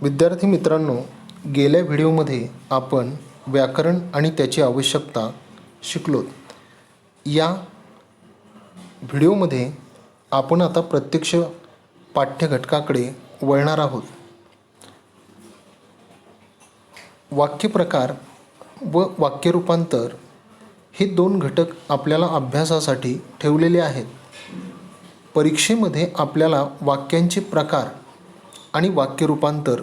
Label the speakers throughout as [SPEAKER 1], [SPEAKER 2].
[SPEAKER 1] विद्यार्थी मित्रांनो, गेल्या व्हिडिओमध्ये आपण व्याकरण आणि त्याची आवश्यकता शिकलो. या व्हिडिओमध्ये आपण आता प्रत्यक्ष पाठ्यघटकाकडे वळणार आहोत. वाक्यप्रकार व वाक्यरूपांतर हे दोन घटक आपल्याला अभ्यासासाठी ठेवलेले आहेत. परीक्षेमध्ये आपल्याला वाक्यांचे प्रकार आणि वाक्यरूपांतर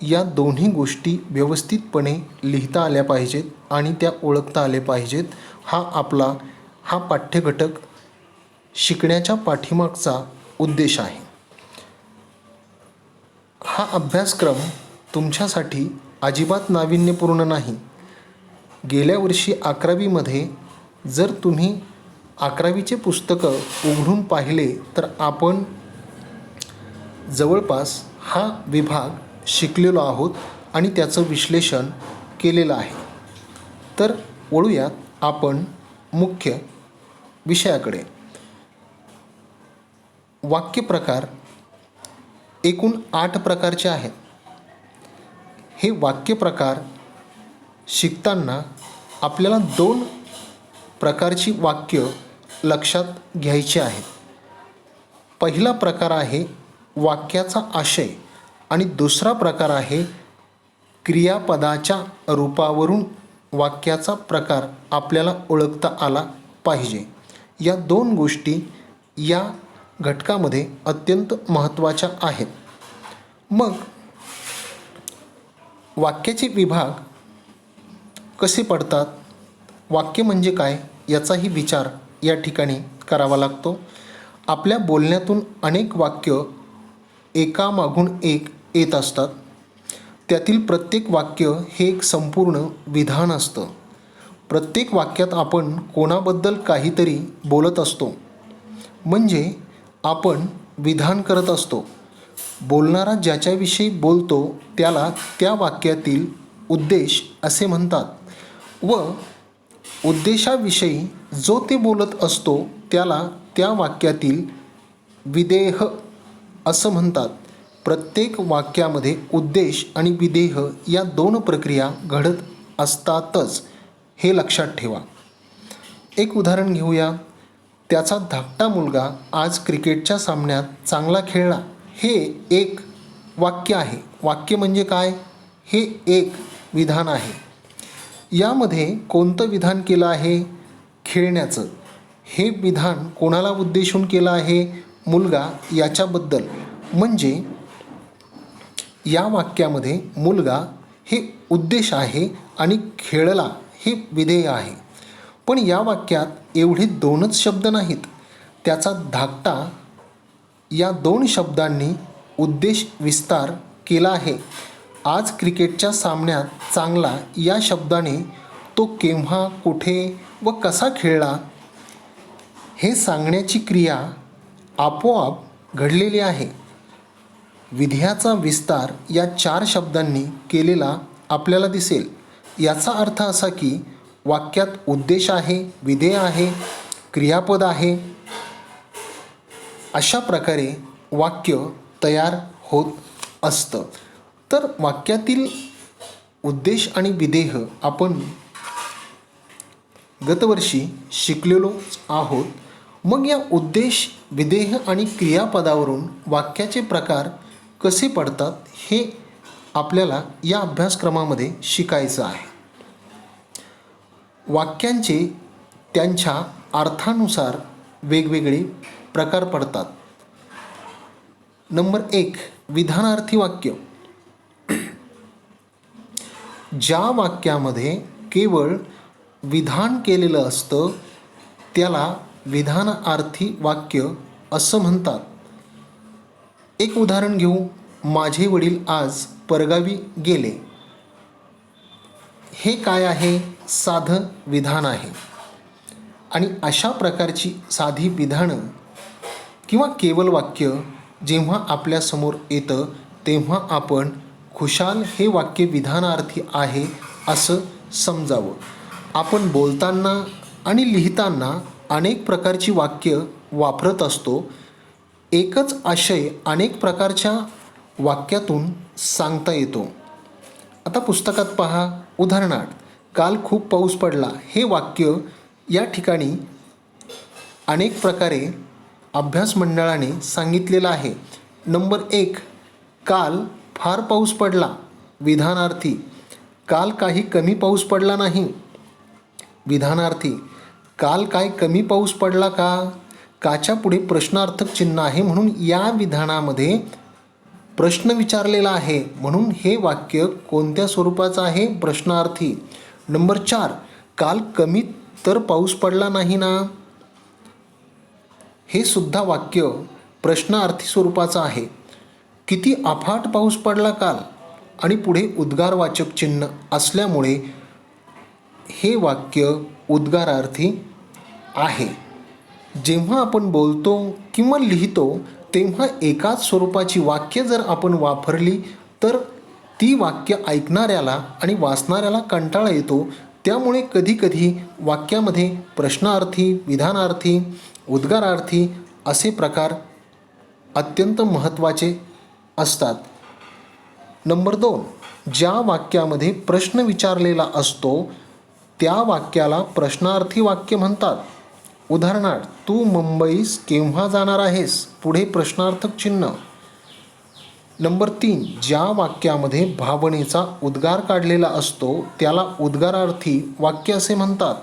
[SPEAKER 1] या दोन्ही गोष्टी व्यवस्थितपणे लिहिता आल्या पाहिजेत आणि त्या ओळखता आल्या पाहिजेत. हा पाठ्यघटक शिकण्याच्या पाठीमागचा उद्देश आहे. हा अभ्यासक्रम तुमच्यासाठी अजिबात नाविन्यपूर्ण नाही. गेल्या वर्षी 11वीमध्ये जर तुम्ही 11वीचे पुस्तकं उघडून पाहिले तर आपण जवळपास हा विभाग शिकलेलो आहोत आणि त्याचं विश्लेषण केलेलं आहे. तर वळूयात आपण मुख्य विषयाकडे. वाक्यप्रकार एकूण 8 प्रकारचे आहेत. हे वाक्यप्रकार शिकताना आपल्याला 2 प्रकारची वाक्य लक्षात घ्यायची आहेत. पहिला प्रकार आहे वाक्याचा आशय आणि दुसरा प्रकार आहे क्रियापदाच्या रूपावरून वाक्याचा प्रकार आपल्याला ओळखता आला पाहिजे. या 2 गोष्टी या घटकामध्ये अत्यंत महत्त्वाच्या आहेत. मग वाक्याचे विभाग कसे पडतात, वाक्य म्हणजे काय याचाही विचार या ठिकाणी करावा लागतो. आपल्या बोलण्यातून अनेक वाक्य एकामागून एक येत असतात. त्यातील प्रत्येक वाक्य हे एक संपूर्ण विधान असतं. प्रत्येक वाक्यात आपण कोणाबद्दल काहीतरी बोलत असतो, म्हणजे आपण विधान करत असतो. बोलणारा ज्याच्याविषयी बोलतो त्याला त्या वाक्यातील उद्देश असे म्हणतात व उद्देशाविषयी जो ते बोलत असतो त्याला त्या वाक्यातील विधेय असं म्हणतात. प्रत्येक वाक्यामध्ये उद्देश आणि विधेय या 2 प्रक्रिया घडत असतातच, हे लक्षात ठेवा. एक उदाहरण घेऊया. त्याचा धाकटा मुलगा आज क्रिकेटच्या सामन्यात चांगला खेळला. हे एक वाक्य आहे. वाक्य म्हणजे काय? हे एक विधान आहे. यामध्ये कोणतं विधान केलं आहे? खेळण्याचं. हे विधान कोणाला उद्देशून केलं आहे? मुलगा याच्याबद्दल. म्हणजे या वाक्यामध्ये मुलगा हे उद्देश आहे आणि खेळला हे विधेय आहे. पण या वाक्यात एवढे 2च शब्द नाहीत. त्याचा धाकटा या 2 शब्दांनी उद्देश विस्तार केला आहे. आज क्रिकेटच्या सामन्यात चांगला या शब्दाने तो केव्हा, कुठे व कसा खेळला हे सांगण्याची क्रिया आपोआप घडलेली आहे. विधेयाचा विस्तार या 4 शब्दांनी केलेला आपल्याला दिसेल. याचा अर्थ असा की वाक्यात उद्देश आहे, विधेय आहे, क्रियापद आहे. अशा प्रकारे वाक्य तयार होत असतं. तर वाक्यातील उद्देश आणि विधेय आपण गतवर्षी शिकलेलोच आहोत. मग या उद्देश, विधेय आणि क्रियापदावरून वाक्याचे प्रकार कसे पडतात हे आपल्याला या अभ्यासक्रमामध्ये शिकायचं आहे. वाक्यांचे त्यांच्या अर्थानुसार वेगवेगळे प्रकार पडतात. नंबर 1, विधानार्थी वाक्य. ज्या वाक्यामध्ये केवळ विधान केलेलं असतं त्याला विधानार्थी वाक्य असं म्हणतात. एक उदाहरण घेऊ. माझे वडील आज परगावी गेले. हे काय आहे? साधं विधान आहे. आणि अशा प्रकारची साधी विधानं किंवा केवळ वाक्य जेव्हा आपल्यासमोर येतं तेव्हा आपण खुशाल हे वाक्य विधानार्थी आहे असं समजावं. आपण बोलताना आणि लिहिताना अनेक प्रकारची वाक्य वापरत असतो. एकच आशय अनेक प्रकारच्या वाक्यातून सांगता येतो. आता पुस्तकात पहा, उदाहरणार्थ काल खूप पाऊस पडला. हे वाक्य या ठिकाणी अनेक प्रकारे अभ्यास मंडळाने सांगितलेलं आहे. नंबर 1, काल फार पाऊस पडला. विधानार्थी. काल काही कमी पाऊस पडला नाही. विधानार्थी. काल काय कमी पाऊस पडला का? काच्या पुढे प्रश्नार्थक चिन्ह आहे म्हणून या विधानामध्ये प्रश्न विचारलेला आहे, म्हणून हे वाक्य कोणत्या स्वरूपाचं आहे? प्रश्नार्थी. नंबर 4, काल कमी तर पाऊस पडला नाही ना? हे सुद्धा वाक्य प्रश्नार्थी स्वरूपाचं आहे. किती अफाट पाऊस पडला काल, आणि पुढे उद्गारवाचक चिन्ह असल्यामुळे हे वाक्य उद्गारार्थी आहे. जेव्हा आपण बोलतो किंवा लिहितो तेव्हा एकाच स्वरूपाची वाक्य जर आपण वापरली तर ती वाक्य ऐकणाऱ्याला आणि वाचणाऱ्याला कंटाळा येतो. त्यामुळे कधीकधी वाक्यामध्ये प्रश्नार्थी, विधानार्थी, उद्गारार्थी असे प्रकार अत्यंत महत्त्वाचे असतात. नंबर 2, ज्या वाक्यामध्ये प्रश्न विचारलेला असतो त्या वाक्याला प्रश्नार्थी वाक्य म्हणतात. उदाहरणार्थ, तू मुंबईस केव्हा जाणार आहेस? पुढे प्रश्नार्थक चिन्ह. नंबर 3, ज्या वाक्यामध्ये भावनेचा उद्गार काढलेला असतो त्याला उद्गारार्थी वाक्य असे म्हणतात.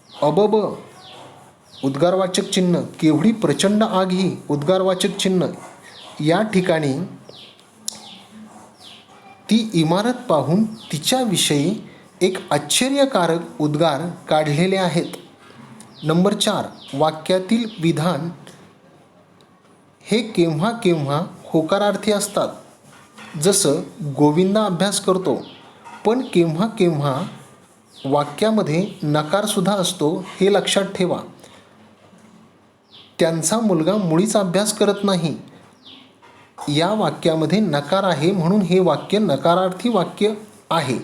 [SPEAKER 1] अबब, उद्गारवाचक चिन्ह. केवढी प्रचंड आग ही, उद्गारवाचक चिन्ह. या ठिकाणी ती इमारत पाहून तिच्याविषयी एक आश्चर्यकारक उद्गार काढलेले आहेत. नंबर 4, वाक्यातील विधान हे केव्हा केव्हा होकारार्थी असतात. जसं गोविंदा अभ्यास करतो, पण केव्हा केव्हा वाक्यामध्ये नकारसुद्धा असतो, हे लक्षात ठेवा. त्यांचा मुलगा मुळीच अभ्यास करत नाही. या वाक्यामध्ये नकार आहे म्हणून हे वाक्य नकारार्थी वाक्य आहे.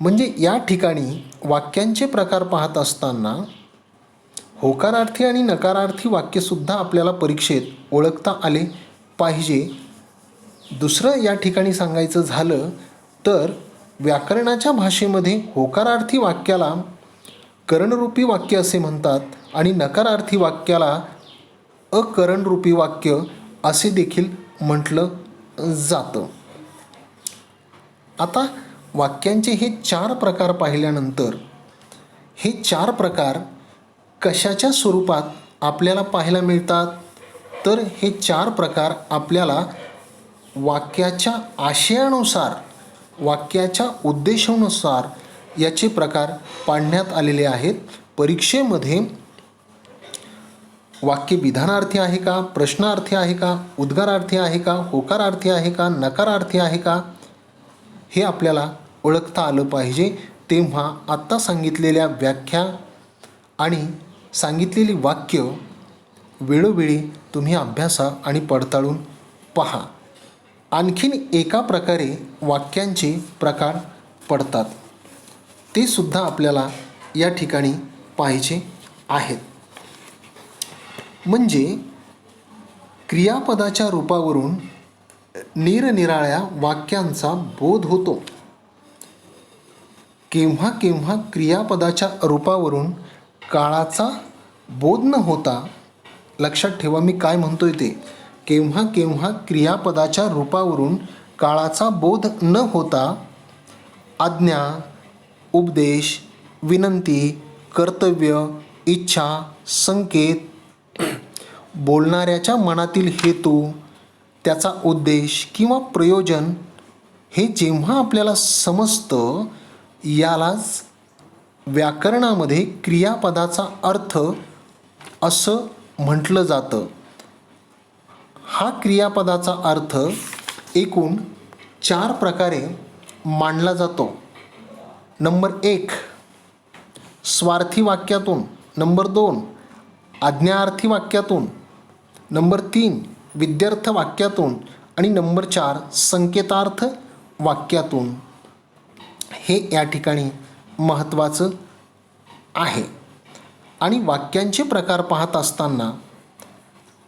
[SPEAKER 1] म्हणजे या ठिकाणी वाक्यांचे प्रकार पाहत असताना होकारार्थी आणि नकारार्थी वाक्यसुद्धा आपल्याला परीक्षेत ओळखता आले पाहिजे. दुसरं या ठिकाणी सांगायचं झालं तर व्याकरणाच्या भाषेमध्ये होकारार्थी वाक्याला करणरूपी वाक्य असे म्हणतात आणि नकारार्थी वाक्याला अकरणरूपी वाक्य असे देखील म्हटलं जातं. आता वाक्यांचे हे 4 प्रकार पाहिल्यानंतर हे 4 प्रकार कशाच्या स्वरूपात आपल्याला पाहायला मिळतात? तर हे 4 प्रकार आपल्याला वाक्याच्या आशयानुसार, वाक्याच्या उद्देशानुसार याचे प्रकार पाडण्यात आलेले आहेत. परीक्षेमध्ये वाक्य विधानार्थी आहे का, प्रश्नार्थी आहे का, उद्गारार्थी आहे का, होकारार्थी आहे का, नकारार्थी आहे का, हे आपल्याला ओळखता आलं पाहिजे. तेव्हा आत्ता सांगितलेल्या व्याख्या आणि सांगितलेली वाक्य वेळोवेळी तुम्ही अभ्यासा आणि पडताळून पहा. आणखीन एका प्रकारे वाक्यांचे प्रकार पडतात, ते सुद्धा आपल्याला या ठिकाणी पाहिजे आहेत. म्हणजे क्रियापदाच्या रूपावरून निरनिराळ्या वाक्यांचा बोध होतो. केव्हा केव्हा क्रियापदाच्या रूपावरून काळाचा बोध न होता, लक्षात ठेवा मी काय म्हणतोय ते, केव्हा केव्हा क्रियापदाच्या रूपावरून काळाचा बोध न होता आज्ञा, उपदेश, विनंती, कर्तव्य, इच्छा, संकेत, बोलणाऱ्याच्या मनातील हेतू, त्याचा उद्देश किंवा प्रयोजन हे जेव्हा आपल्याला समजतं यालाच व्याकरणामध्ये क्रियापदाचा अर्थ असं म्हटलं जातं. हा क्रियापदाचा अर्थ एकूण 4 प्रकारे मांडला जातो. नंबर 1, स्वार्थी वाक्यातून. नंबर 2, आज्ञार्थी वाक्यातून. नंबर 3, विद्यार्थ वाक्यातून. आणि नंबर 4, संकेतार्थ वाक्यातून. हे या ठिकाणी महत्त्वाचं आहे. आणि वाक्यांचे प्रकार पाहत असताना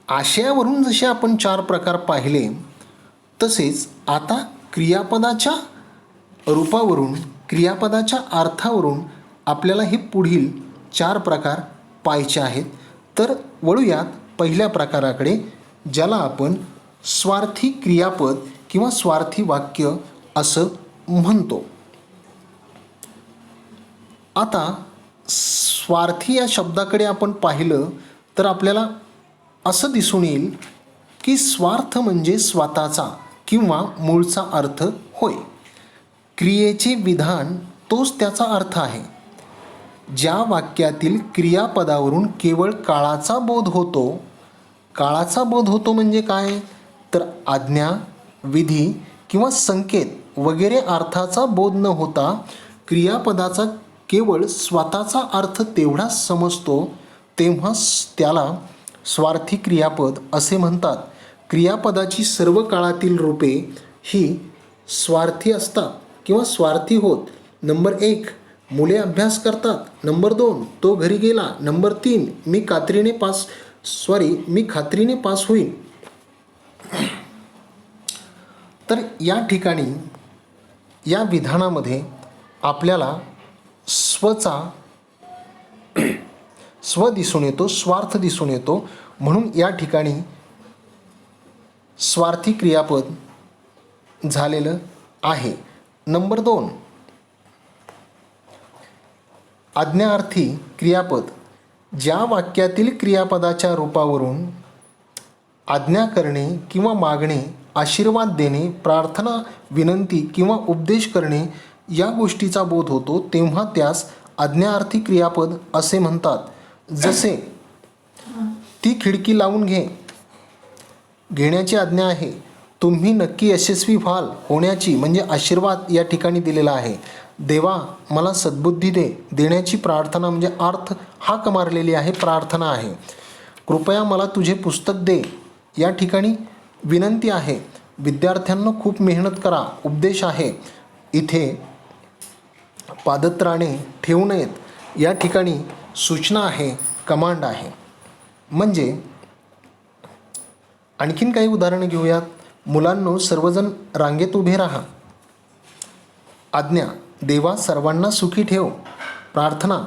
[SPEAKER 1] आशयावरून जसे आपण 4 प्रकार पाहिले तसेच आता क्रियापदाच्या रूपावरून, क्रियापदाच्या अर्थावरून आपल्याला हे पुढील 4 प्रकार पाहायचे आहेत. तर वळूयात पहिल्या प्रकाराकडे, ज्याला आपण स्वार्थी क्रियापद किंवा स्वार्थी वाक्य असं म्हणतो. आता स्वार्थी या शब्दाकडे आपण पाहिलं तर आपल्याला असं दिसून येईल की स्वार्थ म्हणजे स्वतःचा किंवा मूळचा अर्थ होय. क्रियेचे विधान तोच त्याचा अर्थ आहे. ज्या वाक्यातील क्रियापदावरून केवळ काळाचा बोध होतो, काळाचा बोध होतो म्हणजे काय, तर आज्ञा, विधी किंवा संकेत वगैरे अर्थाचा बोध न होता क्रियापदाचा केवळ स्वतःचा अर्थ तेवढाच समजतो, तेव्हा त्याला स्वार्थी क्रियापद असे म्हणतात. क्रियापदाची सर्व काळातील रूपे ही स्वार्थी असतात किंवा स्वार्थी होत. नंबर 1, मुले अभ्यास करतात. नंबर 2, तो घरी गेला. नंबर 3, मी खात्रीने पास होईल. तर या ठिकाणी या विधानामध्ये आपल्याला स्व दिसून येतो, स्वार्थ दिसून येतो. म्हणून या ठिकाणी स्वार्थी क्रियापद झालेलं आहे. नंबर 2, आज्ञार्थी क्रियापद. ज्या वाक्यातील क्रियापदाच्या रूपावरून आज्ञा करणे किंवा मागणे, आशीर्वाद देणे, प्रार्थना, विनंती किंवा उपदेश करणे या गोष्टीचा बोध होतो, तेव्हा त्यास आज्ञार्थी क्रियापद असे म्हणतात. जसे ती खिडकी लावून घेण्याची आज्ञा आहे. तुम्ही नक्की यशस्वी व्हाल होण्याची म्हणजे आशीर्वाद या ठिकाणी दिलेला आहे. देवा मला सद्बुद्धी दे देण्याची प्रार्थना म्हणजे अर्थ हाक मारलेली आहे, प्रार्थना आहे. कृपया मला तुझे पुस्तक दे या ठिकाणी विनंती आहे. विद्यार्थ्यांना खूप मेहनत करा उपदेश आहे. इथे पादत्राणे ठेवू नयेत या ठिकाणी सूचना आहे, कमांड आहे. म्हणजे आणखीन काही उदाहरणं घेऊयात. मुलांनो सर्वजण रांगेत उभे राहा. आज्ञा, देवा सर्वांना सुखी ठेव, प्रार्थना.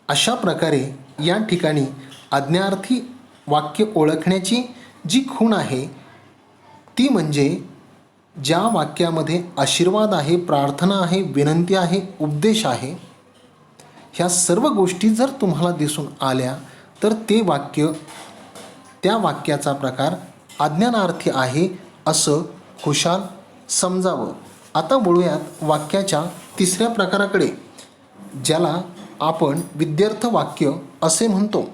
[SPEAKER 1] अशा प्रकारे या ठिकाणी आज्ञार्थी वाक्य ओळखण्याची जी खूण आहे ती म्हणजे ज्या वाक्यामध्ये आशीर्वाद आहे, प्रार्थना आहे, विनंती आहे, उपदेश आहे, ह्या सर्व गोष्टी जर तुम्हाला दिसून आल्या तर ते वाक्य, त्या वाक्याचा प्रकार आज्ञानार्थी आहे असं खुशाल समजावं. आता वळूयात वाक्याच्या तिसऱ्या प्रकाराकडे, ज्याला आपण विध्यर्थ वाक्य असे म्हणतो.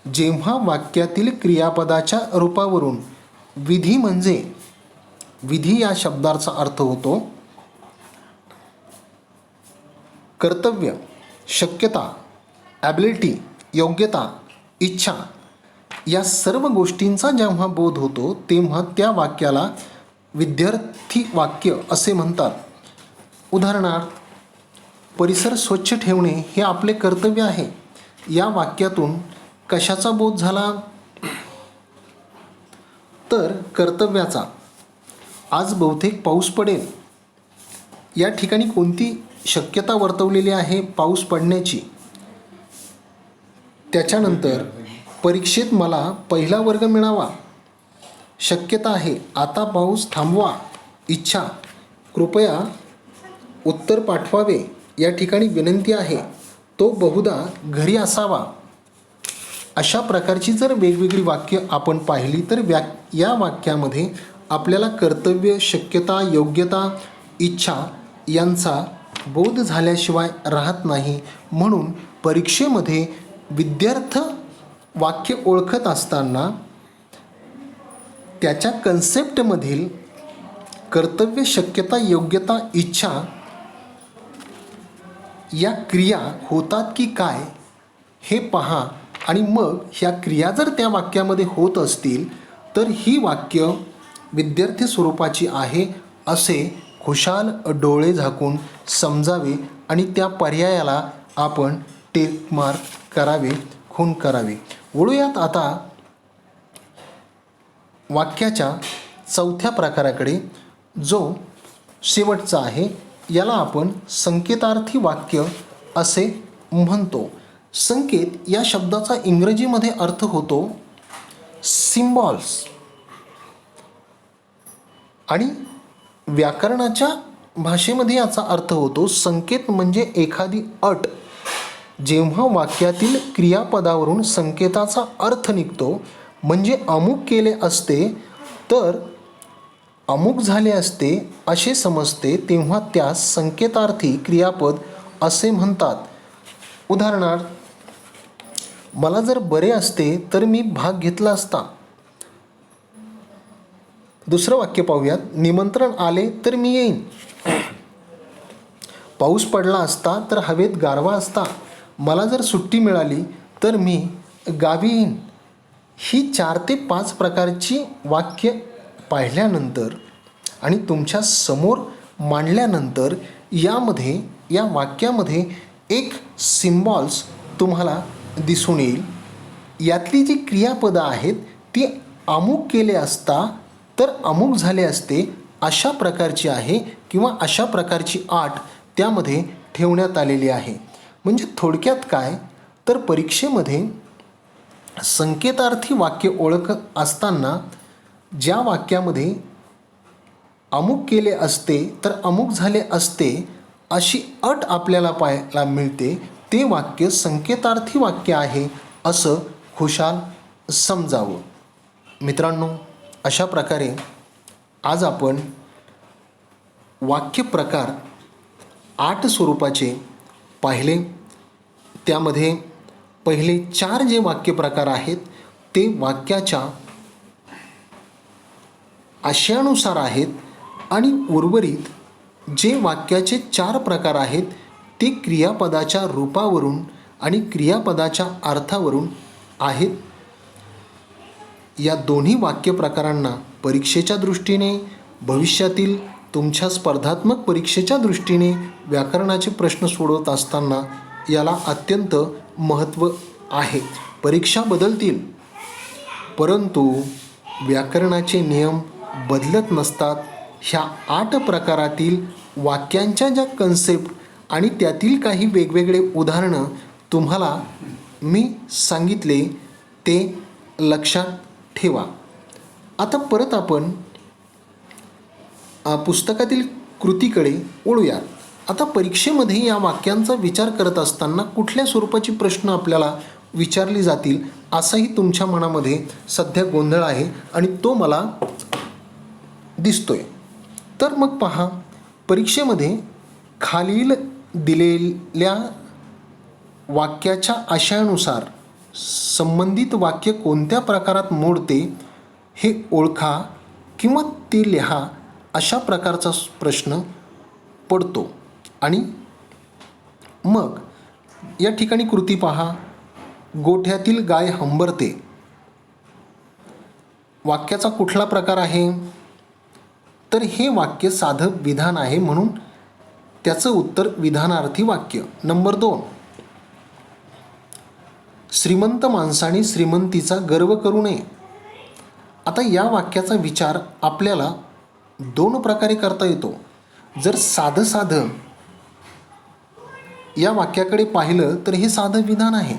[SPEAKER 1] जेव्हा वाक्यातील क्रियापदाच्या रूपावरून विधी म्हणजे, विधी या शब्दाचा अर्थ होतो कर्तव्य, शक्यता, ॲबिलिटी, योग्यता, इच्छा, या सर्व गोष्टींचा जेव्हा बोध होतो तेव्हा त्या वाक्याला विध्यर्थी वाक्य असे म्हणतात. उदाहरणार्थ, परिसर स्वच्छ ठेवणे हे आपले कर्तव्य आहे. या वाक्यातून कशाचा बोध झाला, तर कर्तव्याचा. आज बहुतेक पाऊस पडेल या ठिकाणी कोणती शक्यता वर्तवलेली आहे पाऊस पडण्याची. त्याच्यानंतर परीक्षेत मला पहिला वर्ग मिळावा, शक्यता आहे. आता पाऊस थांबवा, इच्छा. कृपया उत्तर पाठवावे या ठिकाणी विनंती आहे. तो बहुधा घरी असावा. अशा प्रकारची जर वेगवेगळी वाक्य आपण पाहिली तर या वाक्यामध्ये आपल्याला कर्तव्य, शक्यता, योग्यता, इच्छा यांचा बोध झाल्याशिवाय राहत नाही. म्हणून परीक्षेमध्ये विद्यार्थ वाक्य ओळखत असताना त्याच्या कन्सेप्टमधील कर्तव्य, शक्यता, योग्यता, इच्छा या क्रिया होतात की काय हे पहा आणि मग ह्या क्रिया जर त्या वाक्यामध्ये होत असतील तर ही वाक्य विद्यार्थी स्वरूपाची आहे असे खुशाल डोळे झाकून समजावे आणि त्या पर्यायाला आपण टिक मार्क करावे, खूण करावे. वळूयात आता वाक्याच्या चौथ्या प्रकाराकडे, जो शेवटचा आहे. याला आपण संकेतार्थी वाक्य असे म्हणतो. संकेत या शब्दाचा इंग्रजीमध्ये अर्थ होतो सिम्बॉल्स, आणि व्याकरणाच्या भाषेमध्ये याचा अर्थ होतो संकेत म्हणजे एखादी अट. जेव्हा वाक्यातील क्रियापदावरून संकेताचा अर्थ निघतो, म्हणजे अमुक केले असते तर अमुक झाले असते असे समजते, तेव्हा त्यास संकेतार्थी क्रियापद असे म्हणतात. उदाहरणार्थ, मला जर बरे असते तर मी भाग घेतला असता. दुसरं वाक्य पाहूयात. निमंत्रण आले तर मी येईन. पाऊस पडला असता तर हवेत गारवा असता. मला जर सुट्टी मिळाली तर मी गावी येईन. ही 4 ते 5 प्रकारची वाक्य पाहिल्यानंतर आणि तुमच्या समोर मांडल्यानंतर या वाक्यामध्ये एक सिम्बॉल्स तुम्हाला दिसून येईल. यातली जी क्रियापदं आहेत ती अमुक केले असता तर अमुक झाले असते अशा प्रकारची आहे, किंवा अशा प्रकारची आट त्यामध्ये ठेवण्यात आलेली आहे. म्हणजे थोडक्यात काय तर परीक्षेमध्ये संकेतार्थी वाक्य ओळखत असताना ज्या वाक्यामध्ये अमुक केले असते तर अमुक झाले असते अशी अट आपल्याला पाहायला मिळते, ते वाक्य संकेतार्थी वाक्य आहे असं खुशाल समजावं. मित्रांनो, अशा प्रकारे आज आपण वाक्य प्रकार 8 स्वरूपाचे पाहिले. त्यामध्ये पहिले 4 जे वाक्य प्रकार आहेत ते वाक्याच्या आशयानुसार आहेत, आणि उर्वरित जे वाक्याचे 4 प्रकार आहेत ते क्रियापदाच्या रूपावरून आणि क्रियापदाच्या अर्थावरून आहेत. या दोन्ही वाक्य प्रकारांना परीक्षेच्या दृष्टीने, भविष्यातील तुमच्या स्पर्धात्मक परीक्षेच्या दृष्टीने व्याकरणाचे प्रश्न सोडवत असताना याला अत्यंत महत्त्व आहे. परीक्षा बदलतील, परंतु व्याकरणाचे नियम बदलत नसतात. ह्या 8 प्रकारातील वाक्यांच्या ज्या कन्सेप्ट आणि त्यातील काही वेगवेगळे उदाहरणं तुम्हाला मी सांगितले ते लक्षात ठेवा. आता परत आपण पुस्तकातील कृतीकडे वळूया. आता परीक्षेमध्ये या वाक्यांचा विचार करत असताना कुठल्या स्वरूपाची प्रश्न आपल्याला विचारली जातील असाही तुमच्या मनामध्ये सध्या गोंधळ आहे, आणि तो मला दिसतोय. तर मग पहा, परीक्षेमध्ये खालील दिलेल्या वाक्याच्या आशयानुसार संबंधित वाक्य कोणत्या प्रकारात मोडते हे ओळखा किंवा ते लिहा अशा प्रकारचा प्रश्न पडतो. आणि मग या ठिकाणी कृती पहा. गोठ्यातील गाय हंबरते. वाक्याचा कुठला प्रकार आहे तर हे वाक्य साधं विधान आहे, म्हणून त्याचं उत्तर विधानार्थी वाक्य. नंबर 2, श्रीमंत माणसाने श्रीमंतीचा गर्व करू नये. आता या वाक्याचा विचार आपल्याला 2 प्रकारे करता येतो. जर साधं या वाक्याकडे पाहिलं तर हे साधं विधान आहे,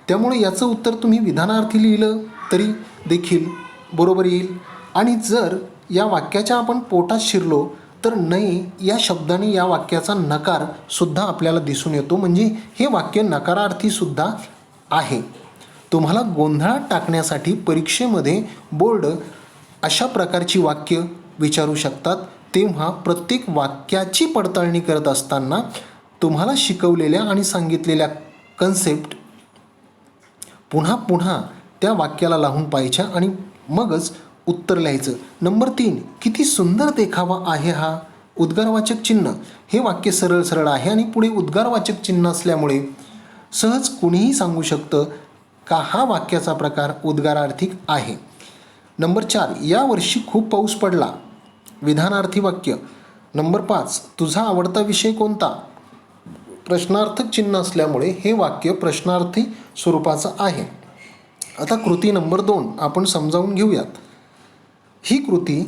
[SPEAKER 1] त्यामुळे याचं उत्तर तुम्ही विधानार्थी लिहिलं तरी देखील बरोबर येईल. आणि जर या वाक्याच्या आपण पोटात शिरलो तर नये या शब्दाने या वाक्याचा नकार सुद्धा आपल्याला दिसून येतो, म्हणजे हे वाक्य नकारार्थी सुद्धा आहे. तुम्हाला गोंधळात टाकण्यासाठी परीक्षेमध्ये बोर्ड अशा प्रकारची वाक्य विचारू शकतात. तेव्हा प्रत्येक वाक्याची पडताळणी करत असताना तुम्हाला शिकवलेल्या आणि सांगितलेल्या कन्सेप्ट पुन्हा पुन्हा त्या वाक्याला लावून पाहायच्या आणि मगच उत्तर लिहायचं. नंबर 3, किती सुंदर देखावा आहे हा. उद्गारवाचक चिन्ह. हे वाक्य सरळ आहे आणि पुढे उद्गारवाचक चिन्ह असल्यामुळे सहज कुणीही सांगू शकतं का हा वाक्याचा प्रकार उद्गारार्थी आहे. नंबर 4, या वर्षी खूप पाऊस पडला. विधानार्थी वाक्य. नंबर 5, तुझा आवडता विषय कोणता. प्रश्नार्थक चिन्ह असल्यामुळे हे वाक्य प्रश्नार्थी स्वरूपाचं आहे. आता कृती नंबर 2 आपण समजावून घेऊयात. ही कृती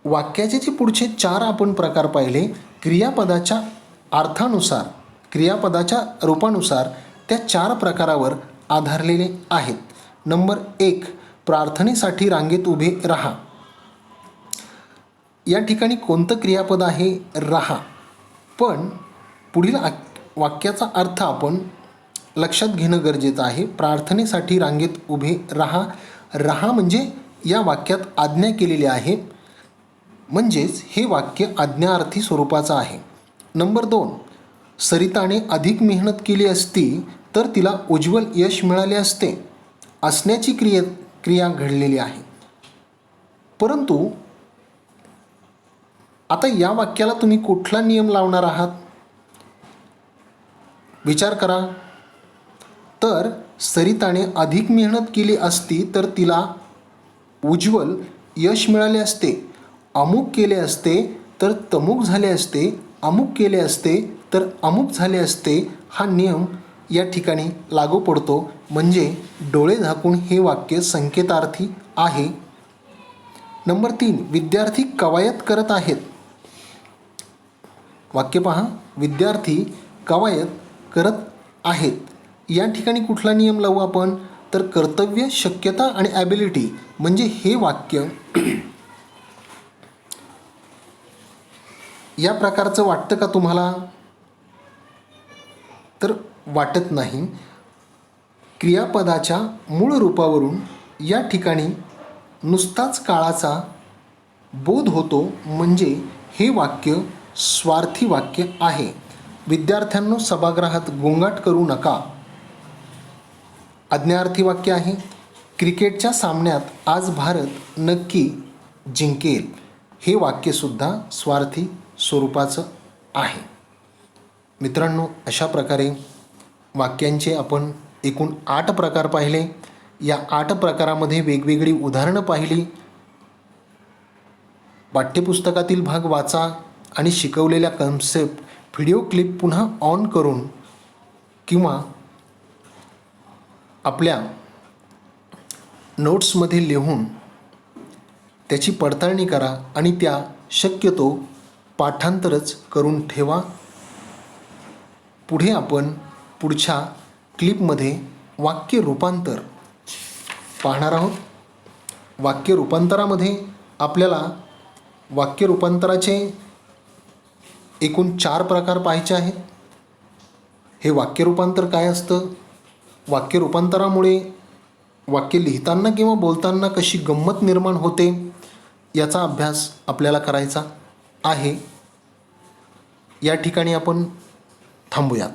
[SPEAKER 1] वाक्याचे जे पुढचे 4 आपण प्रकार पाहिले क्रियापदाच्या अर्थानुसार क्रियापदाच्या रूपानुसार त्या 4 प्रकारावर आधारलेले आहेत. नंबर 1, प्रार्थनेसाठी रांगेत उभे राहा. या ठिकाणी कोणतं क्रियापद आहे? राहा. पण पुढील वाक्याचा अर्थ आपण लक्षात घेणं गरजेचं आहे. प्रार्थनेसाठी रांगेत उभे राहा. राहा म्हणजे या वाक्यात आज्ञा केलेली आहे, म्हणजेच हे वाक्य आज्ञार्थी स्वरूपाचं आहे. नंबर 2, सरिताने अधिक मेहनत केली असती तर तिला उज्ज्वल यश मिळाले असते. असण्याची क्रिया घडलेली आहे. परंतु आता या वाक्याला तुम्ही कुठला नियम लावणार आहात? विचार करा. तर सरिताने अधिक मेहनत केली असती तर तिला उज्ज्वल यश मिळाले असते. अमुक केले असते तर तमुक झाले असते. अमुक केले असते तर अमुक झाले असते. हा नियम या ठिकाणी लागू पडतो. म्हणजे डोळे झाकून हे वाक्य संकेतार्थी आहे. नंबर 3, विद्यार्थी कवायत करत आहेत. वाक्य पहा, विद्यार्थी कवायत करत आहेत. या ठिकाणी कुठला नियम लावू आपण? तर कर्तव्य, शक्यता आणि ॲबिलिटी. म्हणजे हे वाक्य या प्रकारचं वाटतं का तुम्हाला? तर वाटत नाही. क्रियापदाच्या मूळ रूपावरून या ठिकाणी नुसताच काळाचा बोध होतो. म्हणजे हे वाक्य स्वार्थी वाक्य आहे. विद्यार्थ्यांनो, सभागृहात गोंगाट करू नका. आज्ञार्थी वाक्य आहे. क्रिकेटच्या सामन्यात आज भारत नक्की जिंकेल. हे वाक्यसुद्धा स्वार्थी स्वरूपाचं आहे. मित्रांनो, अशा प्रकारे वाक्यांचे आपण एकूण 8 प्रकार पाहिले. या 8 प्रकारामध्ये वेगवेगळी उदाहरणं पाहिली. पाठ्यपुस्तकातील भाग वाचा आणि शिकवलेल्या कन्सेप्ट व्हिडिओ क्लिप पुन्हा ऑन करून किंवा आपल्या नोट्समध्ये लिहून त्याची पडताळणी करा आणि त्या शक्यतो पाठांतरच करून ठेवा. पुढे आपण पुढच्या क्लिपमध्ये वाक्य रूपांतर पाहणार आहोत. वाक्य रूपांतरामध्ये आपल्याला वाक्य रूपांतराचे एकूण 4 प्रकार पाहायचे आहेत. हे वाक्य रूपांतर काय असतं? वाक्य रूपांतरामुळे वाक्य लिहिताना किंवा बोलताना कशी गंमत निर्माण होते याचा अभ्यास आपल्याला करायचा आहे. या ठिकाणी आपण थांबूयात.